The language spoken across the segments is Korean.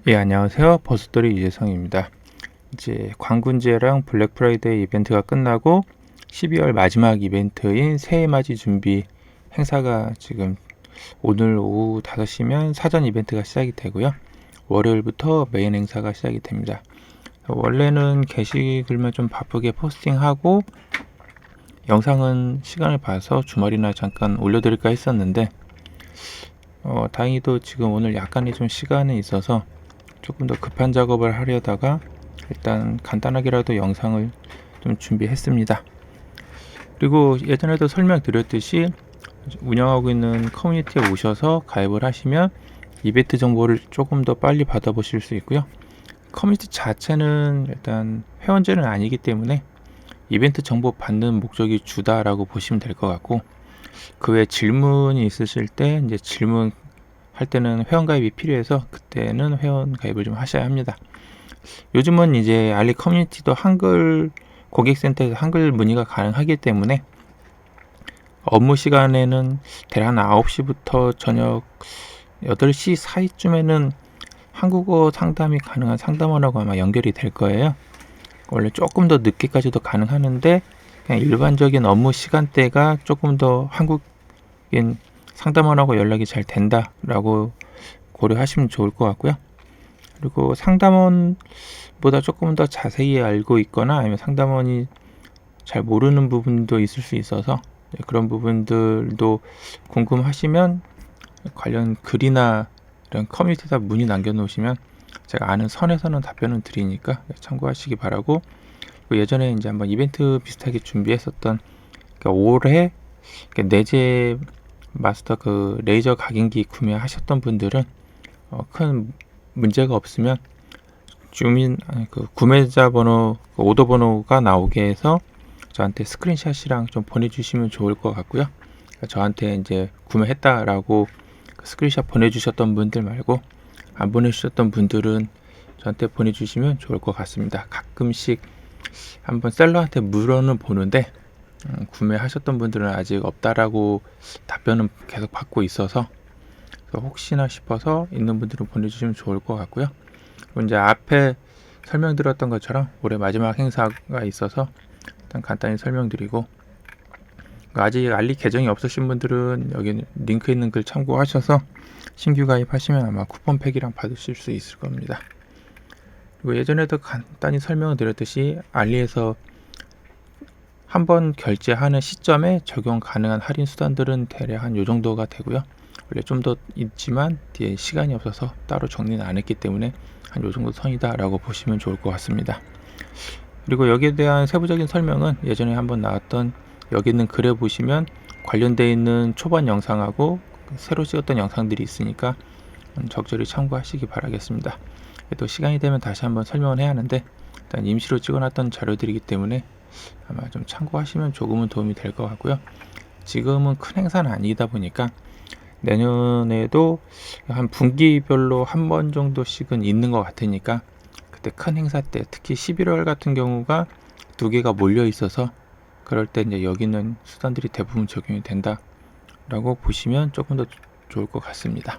예, 안녕하세요. 버스터리 이재성입니다. 이제 광군제랑 블랙 프라이데이 이벤트가 끝나고 12월 마지막 이벤트인 새해맞이 준비 행사가 지금 오늘 오후 5시면 사전 이벤트가 시작이 되고요. 월요일부터 메인 행사가 시작이 됩니다. 원래는 게시글만 좀 바쁘게 포스팅하고 영상은 시간을 봐서 주말이나 잠깐 올려드릴까 했었는데 다행히도 지금 오늘 약간의 좀 시간이 있어서 조금 더 급한 작업을 하려다가 일단 간단하게라도 영상을 좀 준비했습니다. 그리고 예전에도 설명드렸듯이 운영하고 있는 커뮤니티에 오셔서 가입을 하시면 이벤트 정보를 조금 더 빨리 받아보실 수 있고요. 커뮤니티 자체는 일단 회원제는 아니기 때문에 이벤트 정보 받는 목적이 주다라고 보시면 될 것 같고, 그 외에 질문이 있으실 때 이제 질문 할 때는 회원가입이 필요해서 그때는 회원가입을 좀 하셔야 합니다. 요즘은 이제 알리 커뮤니티도 한글 고객센터에서 한글 문의가 가능하기 때문에 업무 시간에는 대략 9시부터 저녁 8시 사이쯤에는 한국어 상담이 가능한 상담원하고 아마 연결이 될 거예요. 원래 조금 더 늦게까지도 가능하는데 그냥 일반적인 업무 시간대가 조금 더 한국인 상담원하고 연락이 잘 된다라고 고려하시면 좋을 것 같고요. 그리고 상담원보다 조금 더 자세히 알고 있거나 아니면 상담원이 잘 모르는 부분도 있을 수 있어서 그런 부분들도 궁금하시면 관련 글이나 이런 커뮤니티에다 문의 남겨놓으시면 제가 아는 선에서는 답변을 드리니까 참고하시기 바라고, 예전에 이제 한번 이벤트 비슷하게 준비했었던 올해 내재 마스터 그 레이저 각인기 구매하셨던 분들은 큰 문제가 없으면 그 구매자 번호, 그 오더 번호가 나오게 해서 저한테 스크린샷이랑 좀 보내주시면 좋을 것 같고요. 저한테 이제 구매했다라고 스크린샷 보내주셨던 분들 말고 안 보내주셨던 분들은 저한테 보내주시면 좋을 것 같습니다. 가끔씩 한번 셀러한테 물어는 보는데 구매하셨던 분들은 아직 없다라고 답변은 계속 받고 있어서 혹시나 싶어서 있는 분들은 보내주시면 좋을 것 같고요. 그리고 이제 앞에 설명드렸던 것처럼 올해 마지막 행사가 있어서 일단 간단히 설명드리고, 아직 알리 계정이 없으신 분들은 여기 링크에 있는 글 참고하셔서 신규 가입하시면 아마 쿠폰팩이랑 받으실 수 있을 겁니다. 그리고 예전에도 간단히 설명을 드렸듯이 알리에서 한번 결제하는 시점에 적용 가능한 할인 수단들은 대략 한 요 정도가 되고요. 원래 좀 더 있지만 뒤에 시간이 없어서 따로 정리는 안 했기 때문에 한 요 정도 선이다 라고 보시면 좋을 것 같습니다. 그리고 여기에 대한 세부적인 설명은 예전에 한번 나왔던 여기 있는 글에 보시면 관련되어 있는 초반 영상하고 새로 찍었던 영상들이 있으니까 적절히 참고하시기 바라겠습니다. 또 시간이 되면 다시 한번 설명을 해야 하는데 일단 임시로 찍어놨던 자료들이기 때문에 아마 좀 참고하시면 조금은 도움이 될 것 같고요. 지금은 큰 행사는 아니다 보니까 내년에도 한 분기별로 한 번 정도씩은 있는 것 같으니까 그때 큰 행사 때 특히 11월 같은 경우가 두 개가 몰려 있어서 그럴 때 이제 여기 있는 수단들이 대부분 적용이 된다라고 보시면 조금 더 좋을 것 같습니다.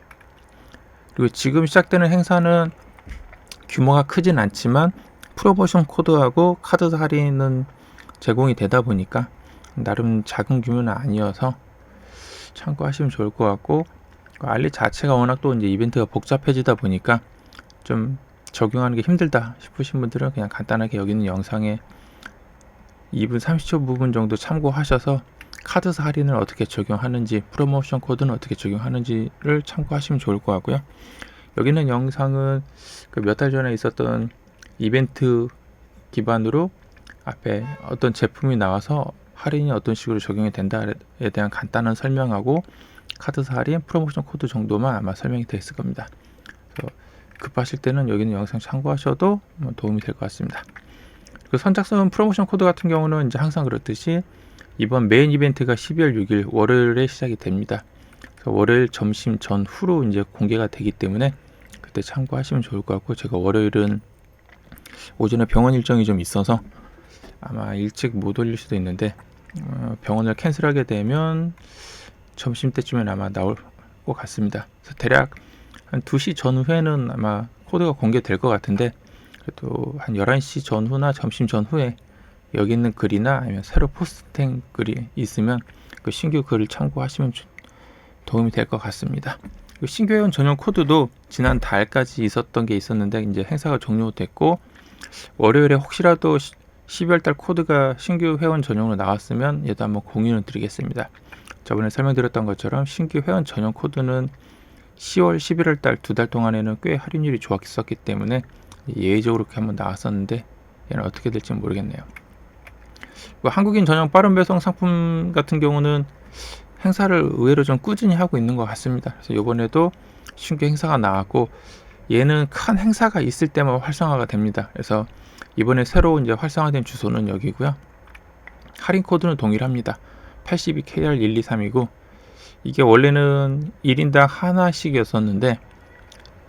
그리고 지금 시작되는 행사는 규모가 크진 않지만 프로모션 코드하고 카드 할인은 제공이 되다 보니까 나름 작은 규모는 아니어서 참고하시면 좋을 것 같고, 알리 자체가 워낙 또 이제 이벤트가 복잡해지다 보니까 좀 적용하는 게 힘들다 싶으신 분들은 그냥 간단하게 여기 있는 영상에 2분 30초 부분 정도 참고하셔서 카드 할인을 어떻게 적용하는지, 프로모션 코드는 어떻게 적용하는지를 참고하시면 좋을 것 같고요. 여기 있는 영상은 그 몇 달 전에 있었던 이벤트 기반으로 앞에 어떤 제품이 나와서 할인이 어떤 식으로 적용이 된다에 대한 간단한 설명하고 카드 할인, 프로모션 코드 정도만 아마 설명이 되어 있을 겁니다. 그래서 급하실 때는 여기 있는 영상 참고하셔도 도움이 될 것 같습니다. 그 선착순 프로모션 코드 같은 경우는 이제 항상 그렇듯이 이번 메인 이벤트가 12월 6일 월요일에 시작이 됩니다. 그래서 월요일 점심 전후로 이제 공개가 되기 때문에 그때 참고하시면 좋을 것 같고, 제가 월요일은 오전에 병원 일정이 좀 있어서 아마 일찍 못 올릴 수도 있는데 병원을 캔슬하게 되면 점심때쯤엔 아마 나올 것 같습니다. 그래서 대략 한 2시 전후에는 아마 코드가 공개될 것 같은데, 그래도 한 11시 전후나 점심 전후에 여기 있는 글이나 아니면 새로 포스트된 글이 있으면 그 신규 글을 참고하시면 도움이 될 것 같습니다. 신규 회원 전용 코드도 지난 달까지 있었던 게 있었는데 이제 행사가 종료됐고, 월요일에 혹시라도 12월달 코드가 신규 회원 전용으로 나왔으면 얘도 한번 공유를 드리겠습니다. 저번에 설명드렸던 것처럼 신규 회원 전용 코드는 10월, 11월달 2달 동안에는 꽤 할인율이 좋았었기 때문에 예외적으로 이렇게 한번 나왔었는데 얘는 어떻게 될지 모르겠네요. 한국인 전용 빠른 배송 상품 같은 경우는 행사를 의외로 좀 꾸준히 하고 있는 것 같습니다. 그래서 이번에도 신규 행사가 나왔고, 얘는 큰 행사가 있을 때만 활성화가 됩니다. 그래서 이번에 새로 이제 활성화된 주소는 여기고요. 할인 코드는 동일합니다. 82KR123이고, 이게 원래는 1인당 하나씩이었었는데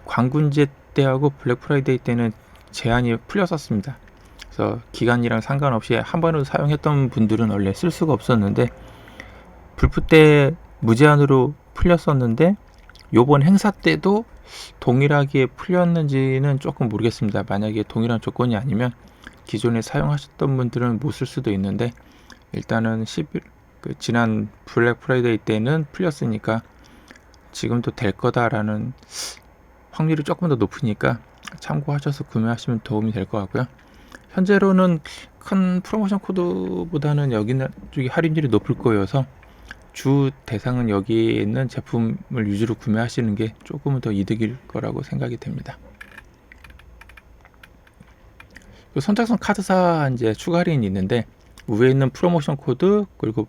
광군제 때하고 블랙프라이데이 때는 제한이 풀렸었습니다. 그래서 기간이랑 상관없이 한 번으로 사용했던 분들은 원래 쓸 수가 없었는데, 불프 때 무제한으로 풀렸었는데 요번 행사 때도 동일하게 풀렸는지는 조금 모르겠습니다. 만약에 동일한 조건이 아니면 기존에 사용하셨던 분들은 못 쓸 수도 있는데, 일단은 지난 블랙 프라이데이 때는 풀렸으니까 지금도 될 거다라는 확률이 조금 더 높으니까 참고하셔서 구매하시면 도움이 될 것 같고요. 현재로는 큰 프로모션 코드보다는 여기는 쪽이 할인율이 높을 거여서 주 대상은 여기에 있는 제품을 위주로 구매하시는 게 조금은 더 이득일 거라고 생각이 됩니다. 선착순 카드사 이제 추가 할인이 있는데, 위에 있는 프로모션 코드 그리고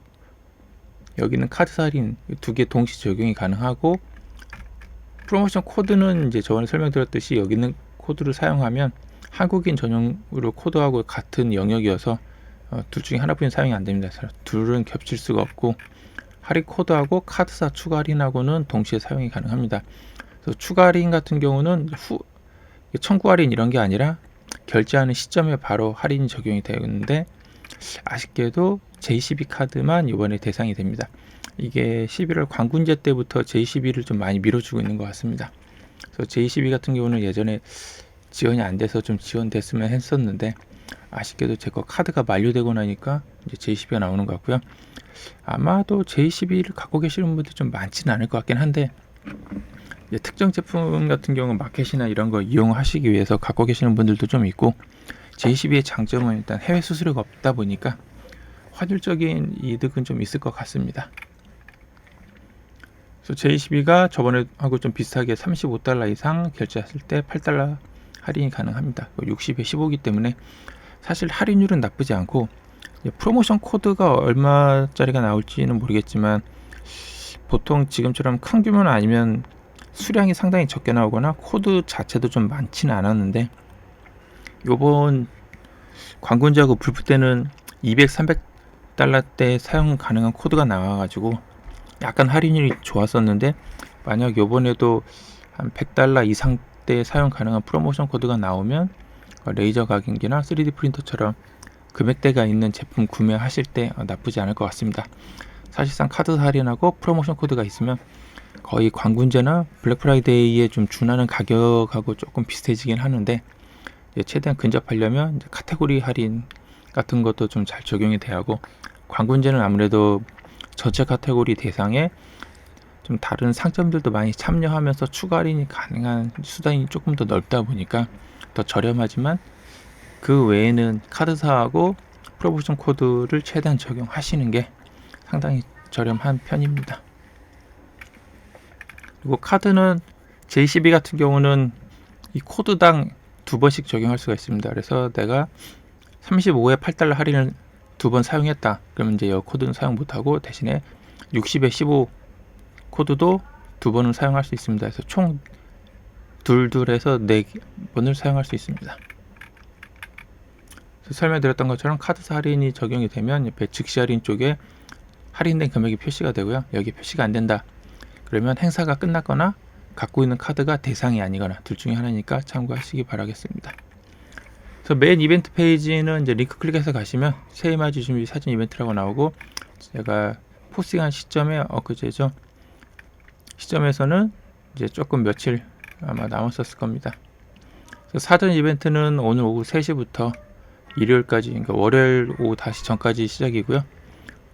여기는 카드사 할인 두 개 동시 적용이 가능하고, 프로모션 코드는 이제 저번에 설명드렸듯이 여기 있는 코드를 사용하면 한국인 전용으로 코드하고 같은 영역이어서 둘 중에 하나뿐인 사용이 안 됩니다. 둘은 겹칠 수가 없고, 할인 코드하고 카드사 추가 할인하고는 동시에 사용이 가능합니다. 그래서 추가 할인 같은 경우는 청구 할인 이런 게 아니라 결제하는 시점에 바로 할인이 적용이 되는데, 아쉽게도 J12 카드만 이번에 대상이 됩니다. 이게 11월 광군제 때부터 J12를 좀 많이 밀어주고 있는 것 같습니다. 그래서 J12 같은 경우는 예전에 지원이 안 돼서 좀 지원됐으면 했었는데, 아쉽게도 제 거 카드가 만료되고 나니까 이제 J12가 나오는 것 같고요. 아마도 J12를 갖고 계시는 분들이 좀 많지는 않을 것 같긴 한데, 이제 특정 제품 같은 경우 마켓이나 이런 거 이용하시기 위해서 갖고 계시는 분들도 좀 있고, J12의 장점은 일단 해외 수수료가 없다 보니까 환율적인 이득은 좀 있을 것 같습니다. 그래서 J12가 저번에 하고 좀 비슷하게 $35 이상 결제했을 때 $8 할인이 가능합니다. 60에 15이기 때문에 사실 할인율은 나쁘지 않고, 프로모션 코드가 얼마짜리가 나올지는 모르겠지만 보통 지금처럼 큰 규모는 아니면 수량이 상당히 적게 나오거나 코드 자체도 좀 많지는 않았는데, 요번 광군제하고 불프 때는 200, 300달러대 사용 가능한 코드가 나와가지고 약간 할인율이 좋았었는데, 만약 요번에도 한 100달러 이상대 사용 가능한 프로모션 코드가 나오면 레이저 각인기나 3D 프린터처럼 금액대가 있는 제품 구매하실 때 나쁘지 않을 것 같습니다. 사실상 카드 할인하고 프로모션 코드가 있으면 거의 광군제나 블랙프라이데이에 좀 준하는 가격하고 조금 비슷해지긴 하는데, 최대한 근접하려면 카테고리 할인 같은 것도 좀 잘 적용이 돼야 하고, 광군제는 아무래도 전체 카테고리 대상에 좀 다른 상점들도 많이 참여하면서 추가 할인이 가능한 수단이 조금 더 넓다 보니까 더 저렴하지만, 그 외에는 카드사하고 프로모션 코드를 최대한 적용하시는 게 상당히 저렴한 편입니다. 그리고 카드는 J12 같은 경우는 이 코드당 2번씩 적용할 수가 있습니다. 그래서 내가 35에 $8 할인을 2번 사용했다. 그러면 이제 이 코드는 사용 못하고 대신에 60에 15 코드도 2번을 사용할 수 있습니다. 그래서 총 둘해서 4번을 사용할 수 있습니다. 설명드렸던 것처럼 카드사 할인이 적용이 되면 옆에 즉시 할인 쪽에 할인된 금액이 표시가 되고요. 여기 표시가 안 된다 그러면 행사가 끝났거나 갖고 있는 카드가 대상이 아니거나 둘 중에 하나니까 참고하시기 바라겠습니다. 그래서 메인 이벤트 페이지는 이제 링크 클릭해서 가시면 새해 맞이 준비 사진 이벤트라고 나오고, 제가 포스팅한 시점에 엊그제죠. 시점에서는 이제 조금 며칠 아마 남았었을 겁니다. 사전 이벤트는 오늘 오후 3시부터 일요일까지, 그러니까 월요일 오후 5시 전까지 시작이고요.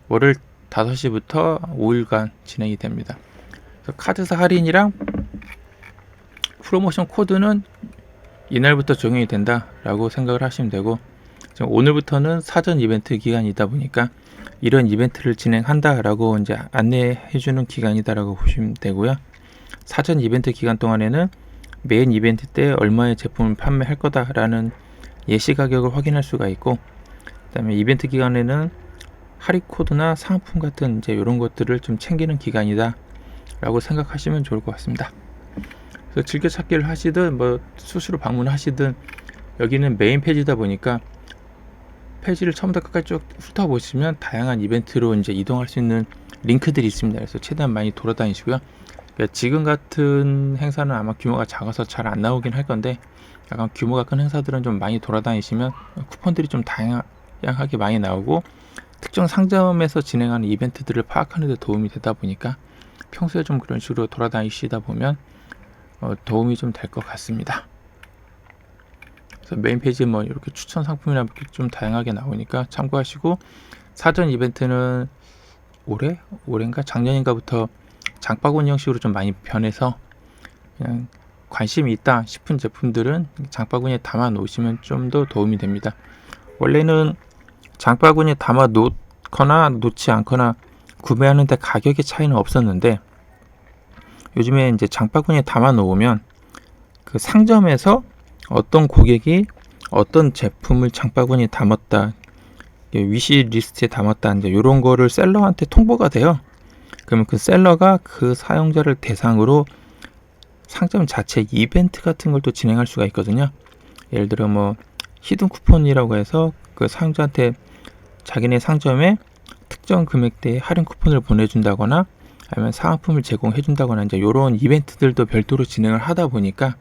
월요일 5시부터 5일간 진행이 됩니다. 카드사 할인이랑 프로모션 코드는 이날부터 적용이 된다라고 생각을 하시면 되고, 오늘부터는 사전 이벤트 기간이다 보니까 이런 이벤트를 진행한다라고 이제 안내해주는 기간이다라고 보시면 되고요. 사전 이벤트 기간 동안에는 메인 이벤트 때 얼마의 제품을 판매할 거다라는 예시 가격을 확인할 수가 있고, 그다음에 이벤트 기간에는 할인 코드나 상품 같은 이제 이런 것들을 좀 챙기는 기간이다라고 생각하시면 좋을 것 같습니다. 그래서 즐겨찾기를 하시든 뭐 수시로 방문하시든, 여기는 메인 페이지다 보니까 페이지를 처음부터 끝까지 쭉 훑어보시면 다양한 이벤트로 이제 이동할 수 있는 링크들이 있습니다. 그래서 최대한 많이 돌아다니시고요. 그러니까 지금 같은 행사는 아마 규모가 작아서 잘 안 나오긴 할 건데, 약간 규모가 큰 행사들은 좀 많이 돌아다니시면 쿠폰들이 좀 다양하게 많이 나오고, 특정 상점에서 진행하는 이벤트들을 파악하는 데 도움이 되다 보니까 평소에 좀 그런 식으로 돌아다니시다 보면 도움이 좀 될 것 같습니다. 그래서 메인 페이지에 뭐 이렇게 추천 상품이나 좀 다양하게 나오니까 참고하시고, 사전 이벤트는 올해인가 작년인가부터 장바구니 형식으로 좀 많이 변해서 그냥 관심이 있다 싶은 제품들은 장바구니에 담아 놓으시면 좀 더 도움이 됩니다. 원래는 장바구니에 담아 놓거나 놓지 않거나 구매하는데 가격의 차이는 없었는데, 요즘에 이제 장바구니에 담아 놓으면 그 상점에서 어떤 고객이 어떤 제품을 장바구니에 담았다, 위시 리스트에 담았다, 이제 이런 거를 셀러한테 통보가 돼요. 그러면 그 셀러가 그 사용자를 대상으로 상점 자체 이벤트 같은 걸 또 진행할 수가 있거든요. 예를 들어 뭐 히든 쿠폰이라고 해서 그 사용자한테 자기네 상점에 특정 금액대의 할인 쿠폰을 보내준다거나 아니면 사은품을 제공해준다거나 이제 이런 이벤트들도 별도로 진행을 하다 보니까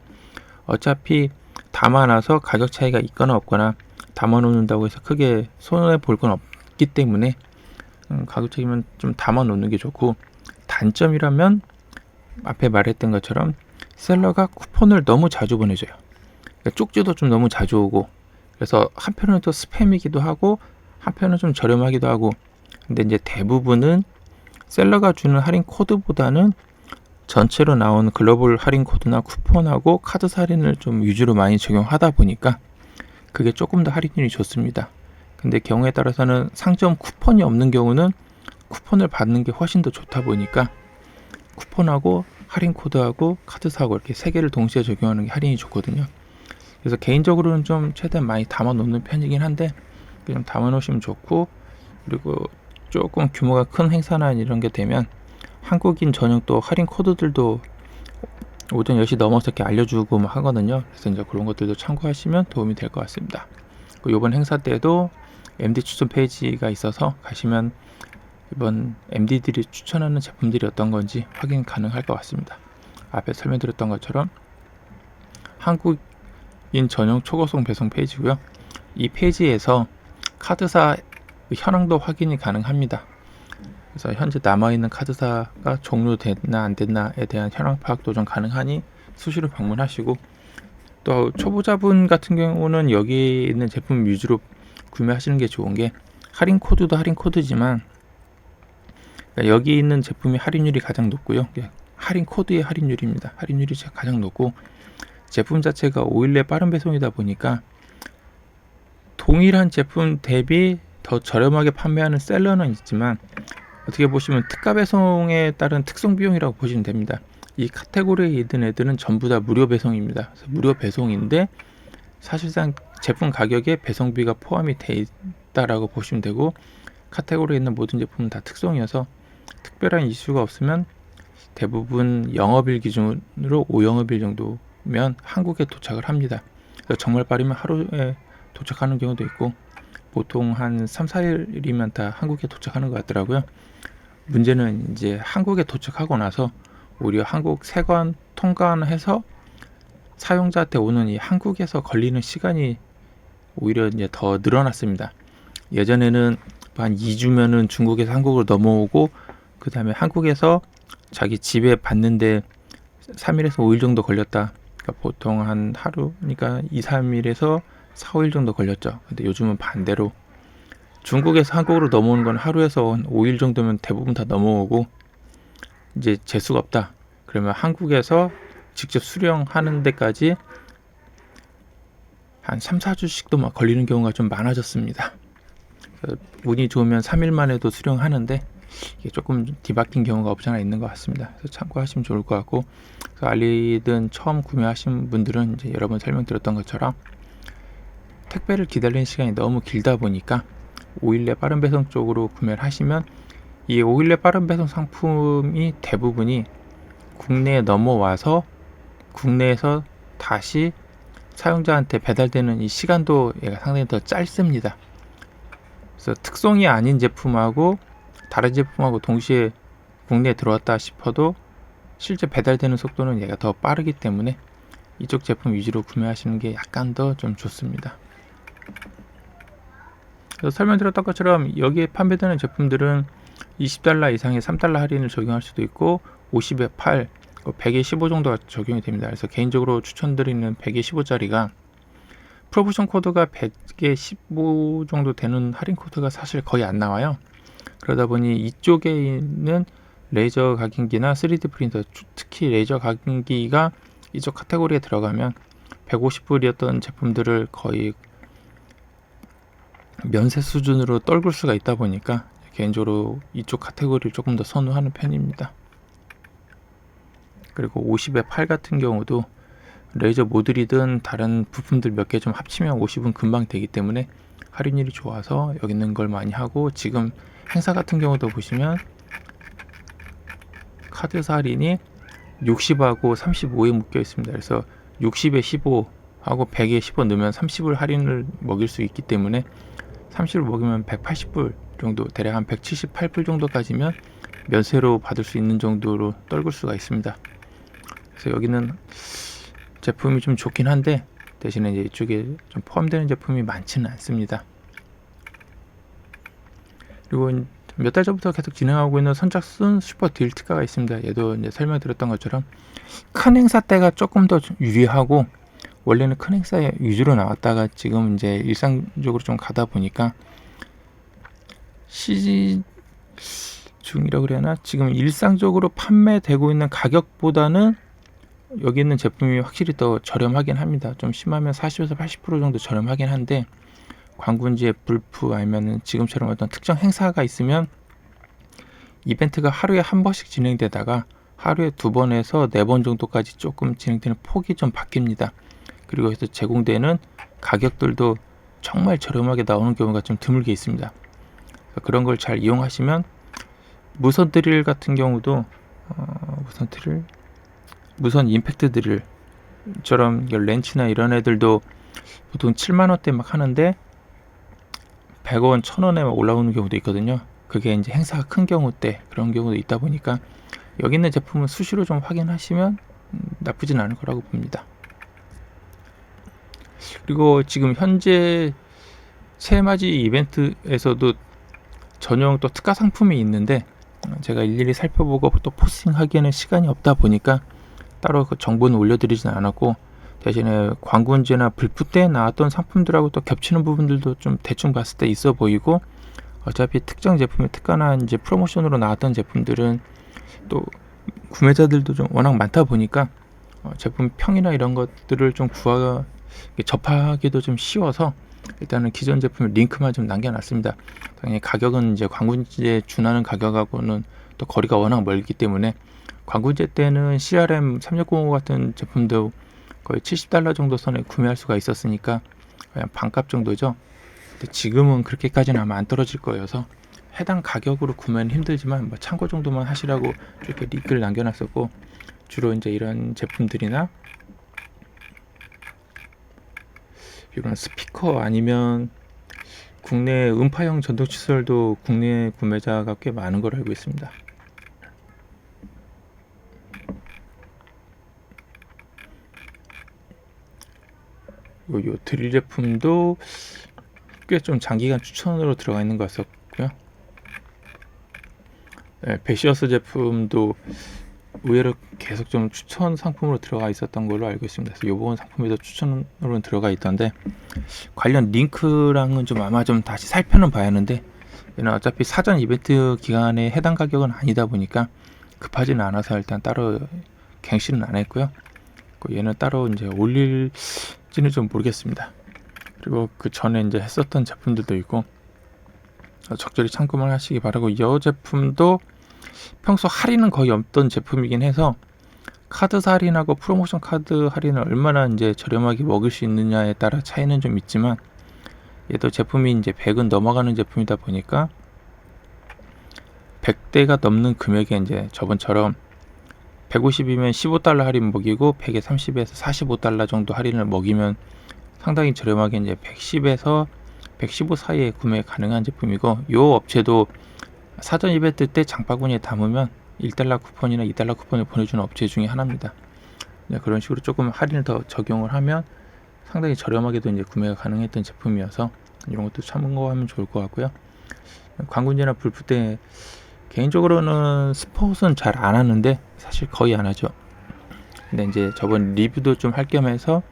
어차피 담아놔서 가격 차이가 있거나 없거나 담아놓는다고 해서 크게 손해 볼 건 없기 때문에 가격 차이면 좀 담아놓는 게 좋고, 단점이라면 앞에 말했던 것처럼 셀러가 쿠폰을 너무 자주 보내줘요. 그러니까 쪽지도 좀 너무 자주 오고, 그래서 한편은 또 스팸이기도 하고 한편은 좀 저렴하기도 하고, 근데 이제 대부분은 셀러가 주는 할인 코드보다는 전체로 나오는 글로벌 할인 코드나 쿠폰하고 카드사 할인을 좀 위주로 많이 적용하다 보니까 그게 조금 더 할인율이 좋습니다. 근데 경우에 따라서는 상점 쿠폰이 없는 경우는 쿠폰을 받는 게 훨씬 더 좋다 보니까 쿠폰하고 할인 코드하고 카드사하고 이렇게 세 개를 동시에 적용하는 게 할인이 좋거든요. 그래서 개인적으로는 좀 최대한 많이 담아 놓는 편이긴 한데, 그냥 담아 놓으시면 좋고, 그리고 조금 규모가 큰 행사나 이런 게 되면 한국인 전용 또 할인 코드들도 오전 10시 넘어서 이렇게 알려주고 막 하거든요. 그래서 이제 그런 것들도 참고하시면 도움이 될 것 같습니다. 이번 행사 때도 MD 추천 페이지가 있어서 가시면 이번 MD들이 추천하는 제품들이 어떤 건지 확인 가능할 것 같습니다. 앞에 설명드렸던 것처럼 한국인 전용 초고속 배송 페이지고요. 이 페이지에서 카드사 현황도 확인이 가능합니다. 그래서 현재 남아있는 카드사가 종료됐나 안 됐나에 대한 현황 파악도 좀 가능하니 수시로 방문하시고, 또 초보자분 같은 경우는 여기 있는 제품 위주로 구매하시는 게 좋은 게, 할인 코드도 할인 코드지만 여기 있는 제품이 할인율이 가장 높고요. 할인 코드의 할인율입니다. 할인율이 가장 높고, 제품 자체가 5일 내 빠른 배송이다 보니까 동일한 제품 대비 더 저렴하게 판매하는 셀러는 있지만, 어떻게 보시면 특가 배송에 따른 특송 비용이라고 보시면 됩니다. 이 카테고리에 있는 애들은 전부 다 무료 배송입니다. 그래서 무료 배송인데 사실상 제품 가격에 배송비가 포함이 돼 있다라고 보시면 되고, 카테고리에 있는 모든 제품은 다 특송이어서 특별한 이슈가 없으면 대부분 영업일 기준으로 5영업일 정도면 한국에 도착을 합니다. 그래서 정말 빠르면 하루에 도착하는 경우도 있고, 보통 한 3, 4일이면 다 한국에 도착하는 것 같더라고요. 문제는 이제 한국에 도착하고 나서 오히려 한국 세관 통관해서 사용자한테 오는 이 한국에서 걸리는 시간이 오히려 이제 더 늘어났습니다. 예전에는 한 2주면은 중국에서 한국으로 넘어오고, 그 다음에 한국에서 자기 집에 받는데 3일에서 5일 정도 걸렸다. 그러니까 보통 한 하루, 그러니까 2, 3일에서 4, 5일 정도 걸렸죠. 근데 요즘은 반대로 중국에서 한국으로 넘어오는 건 하루에서 한 5일 정도면 대부분 다 넘어오고, 이제 재수가 없다. 그러면 한국에서 직접 수령하는 데까지 한 3, 4주씩도 막 걸리는 경우가 좀 많아졌습니다. 운이 좋으면 3일 만에도 수령하는데 이게 조금 뒤바뀐 경우가 없지 않아 있는 것 같습니다. 그래서 참고하시면 좋을 것 같고, 알리든 처음 구매하신 분들은 이제 여러 번 설명드렸던 것처럼 택배를 기다리는 시간이 너무 길다 보니까 5일 내 빠른 배송 쪽으로 구매를 하시면, 이 5일 내 빠른 배송 상품이 대부분이 국내에 넘어와서 국내에서 다시 사용자한테 배달되는 이 시간도 얘가 상당히 더 짧습니다. 그래서 특송이 아닌 제품하고 다른 제품하고 동시에 국내에 들어왔다 싶어도 실제 배달되는 속도는 얘가 더 빠르기 때문에 이쪽 제품 위주로 구매하시는 게 약간 더 좀 좋습니다. 그래서 설명드렸던 것처럼 여기에 판매되는 제품들은 $20 이상의 $3 할인을 적용할 수도 있고, 50에 8, 100에 15 정도가 적용이 됩니다. 그래서 개인적으로 추천드리는 100에 15짜리가 프로모션 코드가 100에 15 정도 되는 할인 코드가 사실 거의 안 나와요. 그러다 보니 이쪽에 있는 레이저 각인기나 3D 프린터, 특히 레이저 각인기가 이쪽 카테고리에 들어가면 150불이었던 제품들을 거의 면세 수준으로 떨굴 수가 있다 보니까 개인적으로 이쪽 카테고리를 조금 더 선호하는 편입니다. 그리고 50에 8 같은 경우도 레이저 모듈이든 다른 부품들 몇 개 좀 합치면 50은 금방 되기 때문에 할인율이 좋아서 여기 있는 걸 많이 하고, 지금 행사 같은 경우도 보시면 카드사 할인이 60하고 35에 묶여 있습니다. 그래서 60에 15 하고 100에 15 넣으면 30불 할인을 먹일 수 있기 때문에 30불 먹으면 180불 정도, 대략 한 178불 정도까지면 면세로 받을 수 있는 정도로 떨굴 수가 있습니다. 그래서 여기는 제품이 좀 좋긴 한데 대신에 이제 이쪽에 좀 포함되는 제품이 많지는 않습니다. 그리고 몇 달 전부터 계속 진행하고 있는 선착순 슈퍼 딜 특가가 있습니다. 얘도 이제 설명드렸던 것처럼 큰 행사 때가 조금 더 유리하고, 원래는 큰 행사에 위주로 나왔다가 지금 이제 일상적으로 좀 가다 보니까 시중이라고 그래야 하나, 지금 일상적으로 판매되고 있는 가격보다는 여기 있는 제품이 확실히 더 저렴하긴 합니다. 좀 심하면 40에서 80% 정도 저렴하긴 한데, 관군지에 불프 아니면 지금처럼 어떤 특정 행사가 있으면 이벤트가 하루에 한 번씩 진행되다가 하루에 2번에서 4번 정도까지 조금 진행되는 폭이 좀 바뀝니다. 그리고 해서 제공되는 가격들도 정말 저렴하게 나오는 경우가 좀 드물게 있습니다. 그런 걸 잘 이용하시면, 무선 드릴 같은 경우도 무선 임팩트 드릴처럼 렌치나 이런 애들도 보통 7만원대 막 하는데 100원, 1000원에 올라오는 경우도 있거든요. 그게 이제 행사가 큰 경우 때 그런 경우도 있다 보니까 여기 있는 제품은 수시로 좀 확인하시면 나쁘진 않을 거라고 봅니다. 그리고 지금 현재 새해맞이 이벤트에서도 전용 또 특가 상품이 있는데, 제가 일일이 살펴보고 또 포스팅하기에는 시간이 없다 보니까 따로 그 정보는 올려드리진 않았고, 대신에 광고문제나 불프 때 나왔던 상품들하고 또 겹치는 부분들도 좀 대충 봤을 때 있어 보이고, 어차피 특정 제품의 특가나 이제 프로모션으로 나왔던 제품들은 또 구매자들도 좀 워낙 많다 보니까 제품 평이나 이런 것들을 좀 접하기도 좀 쉬워서 일단은 기존 제품 링크만 좀 남겨놨습니다. 당연히 가격은 이제 광고문제에 준하는 가격하고는 또 거리가 워낙 멀기 때문에, 광고문제 때는 CRM 3605 같은 제품도 거의 $70 정도 선에 구매할 수가 있었으니까 그냥 반값 정도죠. 근데 지금은 그렇게까지는 아마 안 떨어질 거여서 해당 가격으로 구매는 힘들지만 뭐 참고 정도만 하시라고 이렇게 링크를 남겨놨었고, 주로 이제 이런 제품들이나 이런 스피커 아니면 국내 음파형 전동 칫솔도 국내 구매자가 꽤 많은 걸 알고 있습니다. 요 드릴 제품도 꽤 좀 장기간 추천으로 들어가 있는 것 같았고요. 베시어스 제품도 의외로 계속 좀 추천 상품으로 들어가 있었던 걸로 알고 있습니다. 그래서 요번 상품에도 추천으로 들어가 있던데 관련 링크랑은 좀 아마 좀 다시 살펴는 봐야 하는데 얘는 어차피 사전 이벤트 기간에 해당 가격은 아니다 보니까 급하지는 않아서 일단 따로 갱신은 안 했고요. 얘는 따로 이제 올릴지는 좀 모르겠습니다. 그리고 그 전에 이제 했었던 제품들도 있고 적절히 참고만 하시기 바라고, 이 제품도 평소 할인은 거의 없던 제품이긴 해서 카드 할인하고 프로모션 카드 할인을 얼마나 이제 저렴하게 먹을 수 있느냐에 따라 차이는 좀 있지만, 얘도 제품이 이제 100은 넘어가는 제품이다 보니까 100대가 넘는 금액에 이제 저번처럼 150이면 15달러 할인 먹이고 100에 30에서 45달러 정도 할인을 먹이면 상당히 저렴하게 이제 110에서 115 사이에 구매 가능한 제품이고, 요 업체도 사전 이벤트 때 장바구니에 담으면 1달러 쿠폰이나 2달러 쿠폰을 보내주는 업체 중에 하나입니다. 그런 식으로 조금 할인을 더 적용을 하면 상당히 저렴하게도 이제 구매가 가능했던 제품이어서 이런 것도 참고하면 좋을 것 같고요. 광군제나 불프 때 개인적으로는 스폿은 잘 안 하는데 사실 거의 안 하죠. 근데 이제 저번 리뷰도 좀 할 겸해서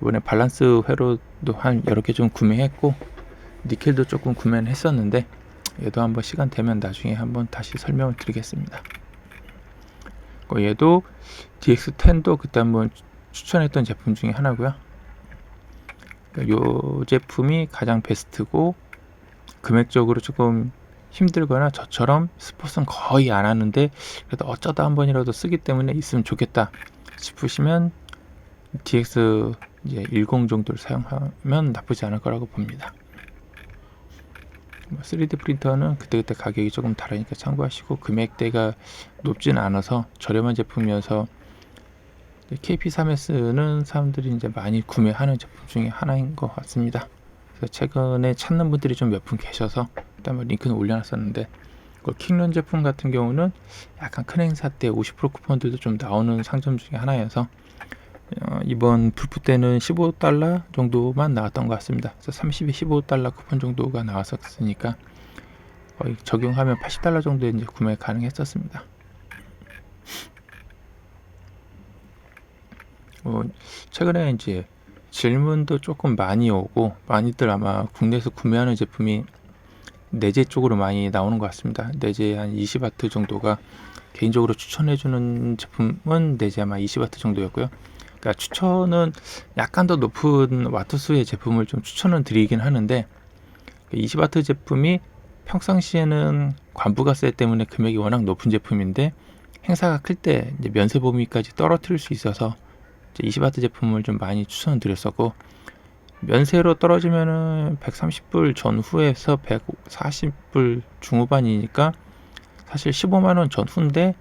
이번에 밸런스 회로도 한 여러 개 좀 구매했고 니켈도 조금 구매는 했었는데, 얘도 한번 시간 되면 나중에 한번 다시 설명을 드리겠습니다. 얘도 DX10도 그때 한번 추천했던 제품 중에 하나고요. 이 제품이 가장 베스트고, 금액적으로 조금 힘들거나 저처럼 스폿은 거의 안 하는데 그래도 어쩌다 한 번이라도 쓰기 때문에 있으면 좋겠다 싶으시면 DX 이제 10 정도를 사용하면 나쁘지 않을 거라고 봅니다. 3D 프린터는 그때그때 가격이 조금 다르니까 참고하시고, 금액대가 높지는 않아서 저렴한 제품이어서 KP3S는 사람들이 이제 많이 구매하는 제품 중에 하나인 것 같습니다. 그래서 최근에 찾는 분들이 좀 몇 분 계셔서 일단 링크는 올려놨었는데, 킹런 제품 같은 경우는 약간 큰 행사 때 50% 쿠폰들도 좀 나오는 상점 중에 하나여서 이번 불프 때는 15달러 정도만 나왔던 것 같습니다. 그래서 30에 15달러 쿠폰 정도가 나왔었으니까 거의 적용하면 80달러 정도에 이제 구매 가능했었습니다. 최근에 이제 질문도 조금 많이 오고, 많이들 아마 국내에서 구매하는 제품이 내재 쪽으로 많이 나오는 것 같습니다. 내재 한 20W 정도가, 개인적으로 추천해주는 제품은 내재 아마 20W 정도였고요. 그러니까 추천은 약간 더 높은 와트수의 제품을 좀 추천을 드리긴 하는데, 20W 제품이 평상시에는 관부가세 때문에 금액이 워낙 높은 제품인데 행사가 클 때 이제 면세 범위까지 떨어뜨릴 수 있어서 20W 제품을 좀 많이 추천을 드렸었고, 면세로 떨어지면은 130불 전후에서 140불 중후반이니까 사실 15만원 전후인데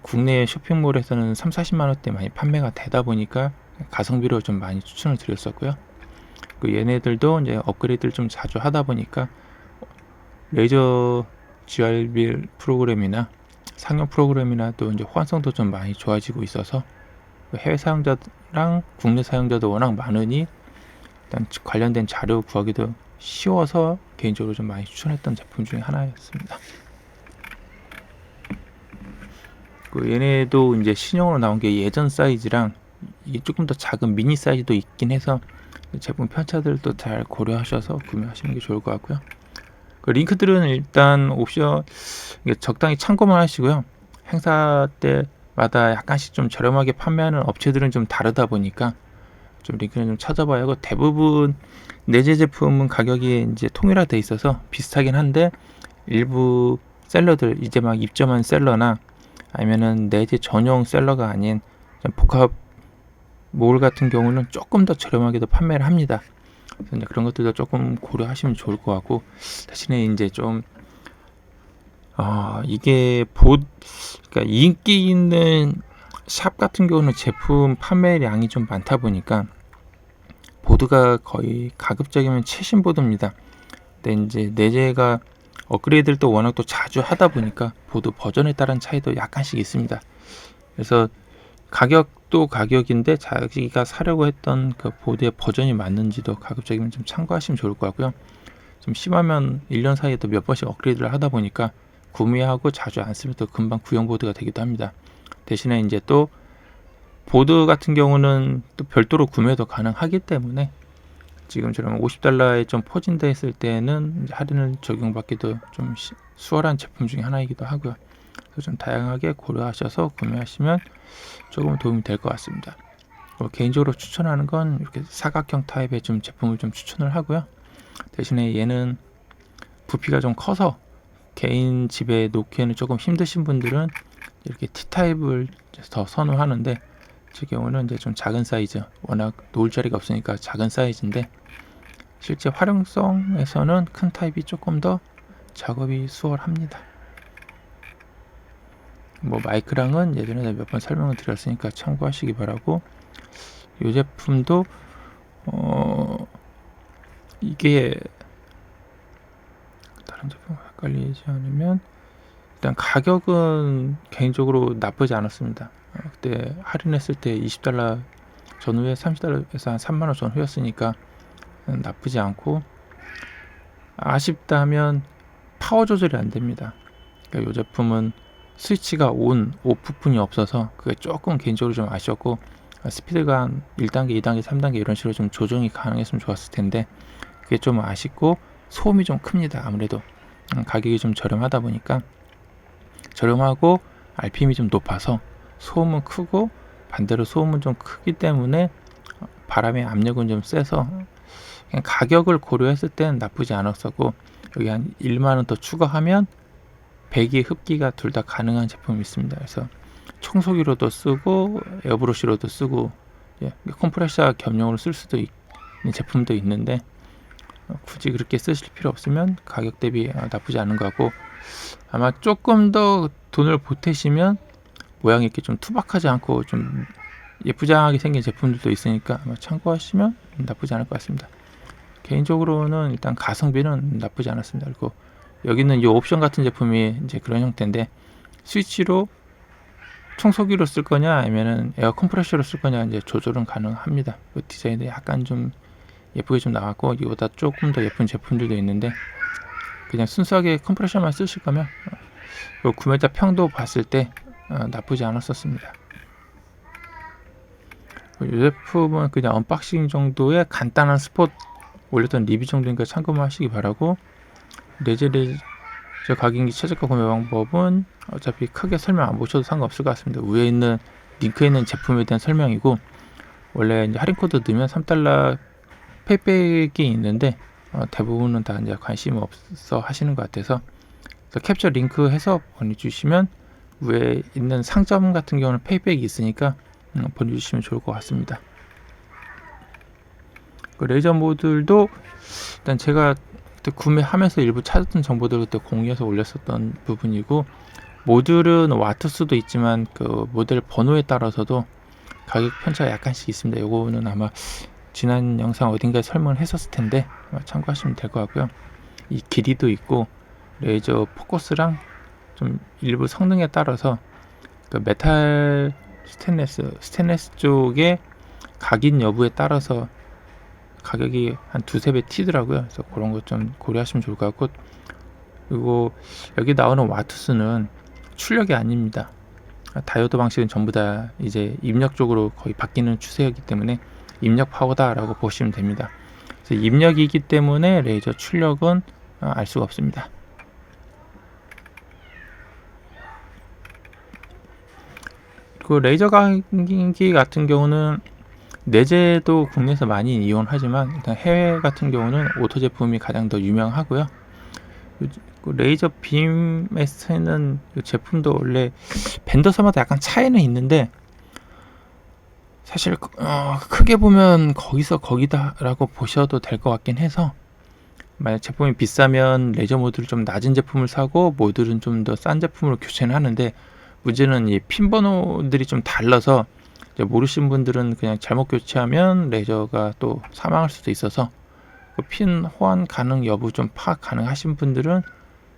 국내 쇼핑몰에서는 3-40만원대 많이 판매가 되다 보니까 가성비로 좀 많이 추천을 드렸었고요. 얘네들도 이제 업그레이드를 좀 자주 하다 보니까 레이저 GRB 프로그램이나 상용 프로그램이나 또 이제 호환성도 좀 많이 좋아지고 있어서 해외 사용자랑 국내 사용자도 워낙 많으니 일단 관련된 자료 구하기도 쉬워서 개인적으로 좀 많이 추천했던 제품 중에 하나였습니다. 얘네도 이제 신형으로 나온 게 예전 사이즈랑 이게 조금 더 작은 미니 사이즈도 있긴 해서 제품 편차들도 잘 고려하셔서 구매하시는 게 좋을 것 같고요. 링크들은 일단 옵션 적당히 참고만 하시고요. 행사 때마다 약간씩 좀 저렴하게 판매하는 업체들은 좀 다르다 보니까 좀 링크는 좀 찾아봐야 하고, 대부분 내재 제품은 가격이 이제 통일화돼 있어서 비슷하긴 한데 일부 셀러들, 이제 막 입점한 셀러나 아니면은 내재 전용 셀러가 아닌 복합 몰 같은 경우는 조금 더 저렴하게도 판매를 합니다. 그래서 이제 그런 것들도 조금 고려하시면 좋을 것 같고, 대신에 이제 좀 이게 그러니까 인기 있는 샵 같은 경우는 제품 판매량이 좀 많다 보니까 보드가 거의 가급적이면 최신 보드입니다. 근데 이제 내재가 업그레이드를 또 워낙 또 자주 하다 보니까 보드 버전에 따른 차이도 약간씩 있습니다. 그래서 가격도 가격인데 자기가 사려고 했던 그 보드의 버전이 맞는지도 가급적이면 좀 참고하시면 좋을 것 같고요. 좀 심하면 1년 사이에 또 몇 번씩 업그레이드를 하다 보니까 구매하고 자주 안 쓰면 또 금방 구형 보드가 되기도 합니다. 대신에 이제 또 보드 같은 경우는 또 별도로 구매도 가능하기 때문에 지금처럼 $50에 좀 포진돼 있을 때는 이제 할인을 적용받기도 좀 수월한 제품 중에 하나이기도 하고요. 그래서 좀 다양하게 고려하셔서 구매하시면 조금 도움이 될 것 같습니다. 개인적으로 추천하는 건 이렇게 사각형 타입의 좀 제품을 좀 추천을 하고요. 대신에 얘는 부피가 좀 커서 개인 집에 놓기에는 조금 힘드신 분들은 이렇게 T타입을 더 선호하는데, 제 경우는 이제 좀 작은 사이즈, 워낙 놓을 자리가 없으니까 작은 사이즈인데 실제 활용성에서는 큰 타입이 조금 더 작업이 수월합니다. 뭐 마이크랑은 예전에 몇 번 설명을 드렸으니까 참고하시기 바라고, 이 제품도 이게 다른 제품 헷갈리지 않으면 일단 가격은 개인적으로 나쁘지 않았습니다. 그때 할인했을 때 $20 전후에 $30에서 한 3만원 전후였으니까 나쁘지 않고, 아쉽다면 파워 조절이 안 됩니다. 그러니까 이 제품은 스위치가 온, 오프뿐이 없어서 그게 조금 개인적으로 좀 아쉬웠고, 스피드가 한 1단계, 2단계, 3단계 이런 식으로 좀 조정이 가능했으면 좋았을 텐데 그게 좀 아쉽고, 소음이 좀 큽니다. 아무래도 가격이 좀 저렴하다 보니까, 저렴하고 RPM이 좀 높아서 소음은 크고, 반대로 소음은 좀 크기 때문에 바람의 압력은 좀 세서 그냥 가격을 고려했을 때는 나쁘지 않았었고, 여기 한 1만원 더 추가하면 배기 흡기가 둘 다 가능한 제품이 있습니다. 그래서 청소기로도 쓰고 에어브러쉬로도 쓰고, 컴프레셔 겸용으로 쓸 수도 있는 제품도 있는데 굳이 그렇게 쓰실 필요 없으면 가격 대비 나쁘지 않은 것 같고, 아마 조금 더 돈을 보태시면 모양이 이렇게 좀 투박하지 않고 좀 예쁘장하게 생긴 제품들도 있으니까 아마 참고하시면 나쁘지 않을 것 같습니다. 개인적으로는 일단 가성비는 나쁘지 않았습니다. 그리고 여기는 이 옵션 같은 제품이 이제 그런 형태인데, 스위치로 청소기로 쓸 거냐 아니면은 에어 컴프레셔로 쓸 거냐 이제 조절은 가능합니다. 그 디자인도 약간 좀 예쁘게 좀 나왔고, 이거보다 조금 더 예쁜 제품들도 있는데 그냥 순수하게 컴프레셔만 쓰실 거면 구매자 평도 봤을 때 나쁘지 않았었습니다. 이 제품은 그냥 언박싱 정도의 간단한 스폿 올렸던 리뷰 정도니까 참고만 하시기 바라고, 레저 각인기 최저가 구매 방법은 어차피 크게 설명 안 보셔도 상관없을 것 같습니다. 위에 있는 링크에 있는 제품에 대한 설명이고, 원래 이제 할인 코드 넣으면 $3 페이백이 있는데 대부분은 다 이제 관심 없어 하시는 것 같아서, 캡처 링크 해서 보내주시면 위에 있는 상점 같은 경우는 페이백이 있으니까 보내주시면 좋을 것 같습니다. 그 레이저 모듈도 일단 제가 그때 구매하면서 일부 찾았던 정보들을 그때 공유해서 올렸었던 부분이고, 모듈은 와트 수도 있지만 그 모델 번호에 따라서도 가격 편차가 약간씩 있습니다. 요거는 아마 지난 영상 어딘가에 설명을 했었을 텐데 참고하시면 될 것 같고요. 이 길이도 있고 레이저 포커스랑 좀 일부 성능에 따라서 그 메탈 스테인리스 쪽의 각인 여부에 따라서 가격이 한 두세 배 튀더라고요. 그래서 그런 것 좀 고려하시면 좋을 것 같고, 그리고 여기 나오는 와트 수는 출력이 아닙니다. 다이오드 방식은 전부 다 이제 입력 쪽으로 거의 바뀌는 추세이기 때문에 입력 파워다라고 보시면 됩니다. 그래서 입력이기 때문에 레이저 출력은 알 수가 없습니다. 그 레이저 각인기 같은 경우는 내재도 국내에서 많이 이용하지만 일단 해외 같은 경우는 오토 제품이 가장 더 유명하고요. 그 레이저 빔에서는 제품도 원래 벤더사마다 약간 차이는 있는데, 사실 크게 보면 거기서 거기다라고 보셔도 될 것 같긴 해서, 만약 제품이 비싸면 레이저 모듈 좀 낮은 제품을 사고 모듈은 좀 더 싼 제품으로 교체는 하는데, 문제는 이 핀 번호들이 좀 달라서 모르신 분들은 그냥 잘못 교체하면 레이저가 또 사망할 수도 있어서, 그 핀 호환 가능 여부 좀 파악 가능하신 분들은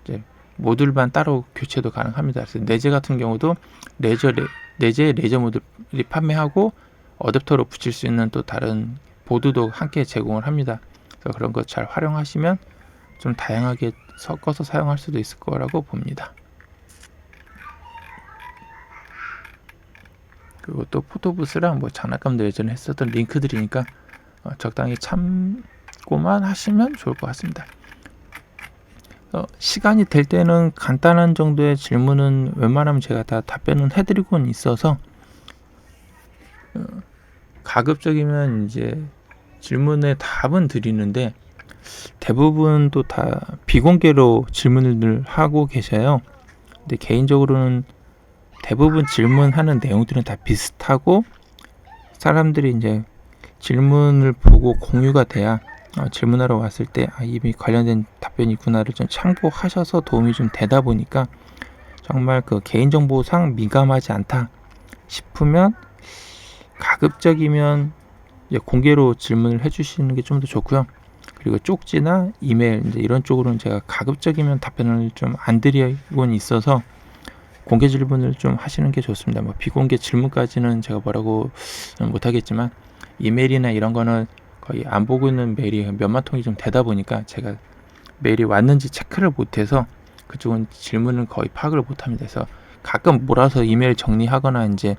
이제 모듈만 따로 교체도 가능합니다. 그래서 내재 같은 경우도 내재 레이저 모듈이 판매하고 어댑터로 붙일 수 있는 또 다른 보드도 함께 제공을 합니다. 그래서 그런 거 잘 활용하시면 좀 다양하게 섞어서 사용할 수도 있을 거라고 봅니다. 그리고 또 포토부스랑 뭐 장난감도 예전에 했었던 링크들이니까 적당히 참고만 하시면 좋을 것 같습니다. 시간이 될 때는 간단한 정도의 질문은 웬만하면 제가 다 답변은 해드리고는 있어서 가급적이면 이제 질문에 답은 드리는데 대부분 또 다 비공개로 질문을 하고 계셔요. 근데 개인적으로는 대부분 질문하는 내용들은 다 비슷하고 사람들이 이제 질문을 보고 공유가 돼야 질문하러 왔을 때 이미 관련된 답변이 있구나를 좀 참고하셔서 도움이 좀 되다 보니까 정말 그 개인정보상 민감하지 않다 싶으면 가급적이면 이제 공개로 질문을 해주시는 게 좀 더 좋고요. 그리고 쪽지나 이메일 이제 이런 쪽으로는 제가 가급적이면 답변을 좀 안 드리고는 있어서 공개 질문을 좀 하시는 게 좋습니다. 뭐 비공개 질문까지는 제가 뭐라고 못하겠지만 이메일이나 이런 거는 거의 안 보고 있는 메일이 몇만 통이 좀 되다 보니까 제가 메일이 왔는지 체크를 못해서 그쪽은 질문을 거의 파악을 못합니다. 그래서 가끔 몰아서 이메일 정리하거나 이제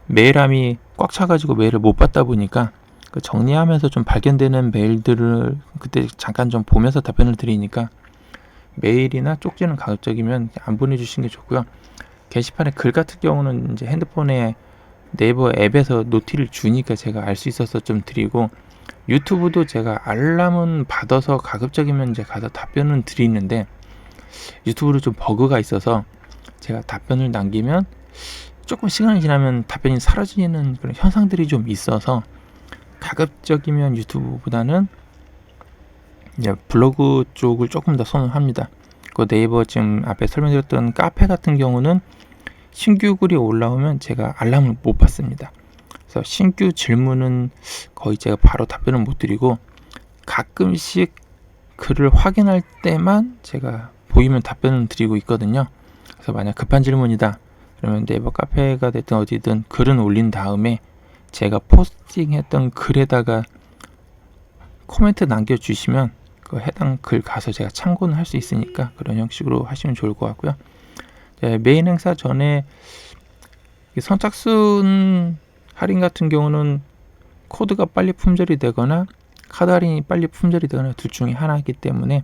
메일함이 꽉 차가지고 메일을 못 받다 보니까 그 정리하면서 좀 발견되는 메일들을 그때 잠깐 좀 보면서 답변을 드리니까 메일이나 쪽지는 가급적이면 안 보내주시는 게 좋고요. 게시판에 글 같은 경우는 이제 핸드폰에 네이버 앱에서 노티를 주니까 제가 알 수 있어서 좀 드리고 유튜브도 제가 알람은 받아서 가급적이면 이제 가서 답변은 드리는데 유튜브로 좀 버그가 있어서 제가 답변을 남기면 조금 시간이 지나면 답변이 사라지는 그런 현상들이 좀 있어서 가급적이면 유튜브보다는 이제 블로그 쪽을 조금 더 선호합니다. 그 네이버 지금 앞에 설명드렸던 카페 같은 경우는 신규 글이 올라오면 제가 알람을 못 받습니다. 그래서 신규 질문은 거의 제가 바로 답변을 못 드리고 가끔씩 글을 확인할 때만 제가 보이면 답변을 드리고 있거든요. 그래서 만약 급한 질문이다 그러면 네이버 카페가 됐든 어디든 글은 올린 다음에 제가 포스팅했던 글에다가 코멘트 남겨주시면 그 해당 글 가서 제가 참고는 할 수 있으니까 그런 형식으로 하시면 좋을 것 같고요. 메인 행사 전에 선착순 할인 같은 경우는 코드가 빨리 품절이 되거나 카드 할인이 빨리 품절이 되거나 둘 중에 하나이기 때문에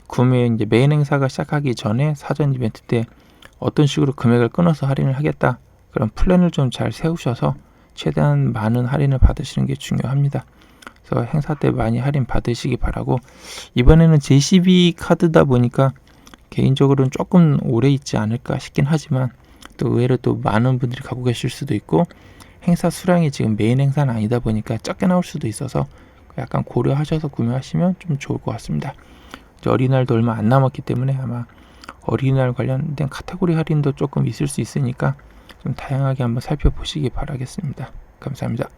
구매 이제 메인 행사가 시작하기 전에 사전 이벤트 때 어떤 식으로 금액을 끊어서 할인을 하겠다 그런 플랜을 좀 잘 세우셔서 최대한 많은 할인을 받으시는 게 중요합니다. 그래서 행사 때 많이 할인 받으시기 바라고 이번에는 JCB 카드다 보니까 개인적으로는 조금 오래 있지 않을까 싶긴 하지만 또 의외로 또 많은 분들이 갖고 계실 수도 있고 행사 수량이 지금 메인 행사는 아니다 보니까 적게 나올 수도 있어서 약간 고려하셔서 구매하시면 좀 좋을 것 같습니다. 어린이날도 얼마 안 남았기 때문에 아마 어린이날 관련된 카테고리 할인도 조금 있을 수 있으니까 좀 다양하게 한번 살펴보시기 바라겠습니다. 감사합니다.